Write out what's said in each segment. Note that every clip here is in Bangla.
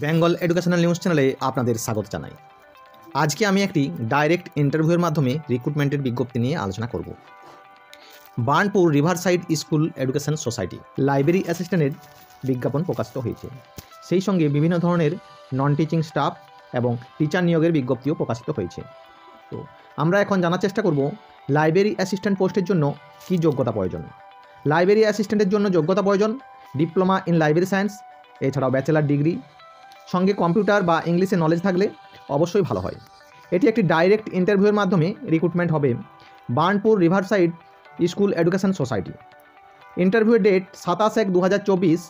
বেঙ্গল এডুকেশনাল নিউজ চ্যানেলে আপনাদের স্বাগত জানাই। আজকে আমি একটি ডাইরেক্ট ইন্টারভিউয়ের মাধ্যমে রিক্রুটমেন্টের বিজ্ঞপ্তি নিয়ে আলোচনা করব। Burnpur riverside school education society library অ্যাসিস্ট্যান্টের বিজ্ঞাপন প্রকাশিত হয়েছে। সেই সঙ্গে বিভিন্ন ধরনের নন টিচিং স্টাফ এবং টিচার নিয়োগের বিজ্ঞপ্তিও প্রকাশিত হয়েছে। তো আমরা এখন জানার চেষ্টা করব লাইব্রেরি অ্যাসিস্ট্যান্ট পোস্টের জন্য কী যোগ্যতা প্রয়োজন। লাইব্রেরি অ্যাসিস্ট্যান্টের জন্য যোগ্যতা প্রয়োজন ডিপ্লোমা ইন লাইব্রেরি সায়েন্স, এছাড়াও ব্যাচেলার ডিগ্রি, সঙ্গে কম্পিউটার বা ইংলিশে নলেজ থাকলে অবশ্যই ভালো হয়। এটি একটি ডাইরেক্ট ইন্টারভিউয়ের মাধ্যমে রিক্রুটমেন্ট হবে Burnpur riverside school education society. ইন্টারভিউয়ের ডেট 27/1/2024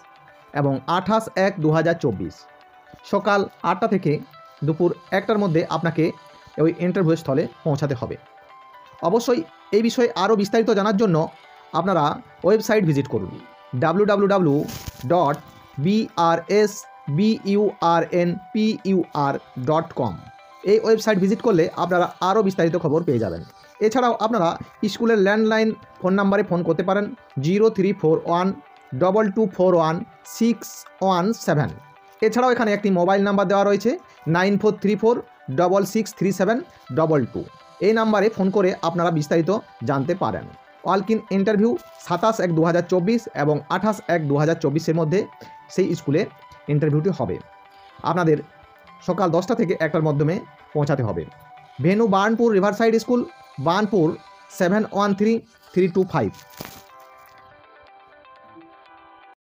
এবং 28/1/2024 সকাল 8টা থেকে দুপুর 1টার মধ্যে আপনাকে ওই ইন্টারভিউ স্থলে পৌঁছাতে হবে। অবশ্যই এই বিষয়ে আরও বিস্তারিত জানার জন্য আপনারা ওয়েবসাইট ভিজিট করুন www.brsburnpur.com। এই ওয়েবসাইট ভিজিট করলে আপনারা আরও বিস্তারিত খবর পেয়ে যাবেন। এছাড়াও আপনারা স্কুলের ল্যান্ডলাইন ফোন নাম্বারে ফোন করতে পারেন 03412241 এছাড়াও এখানে একটি মোবাইল নাম্বার দেওয়া রয়েছে 9434663722। এই নাম্বারে ফোন করে আপনারা বিস্তারিত জানতে পারেন। ওয়াক ইন ইন্টারভিউ 27/1/2024 এবং 28/1/2024 মধ্যে সেই স্কুলে ইন্টারভিউটি হবে। আপনাদের সকাল 10টা থেকে 1টার মাধ্যমে পৌঁছাতে হবে। Venue Burnpur riverside school, Burnpur 713325।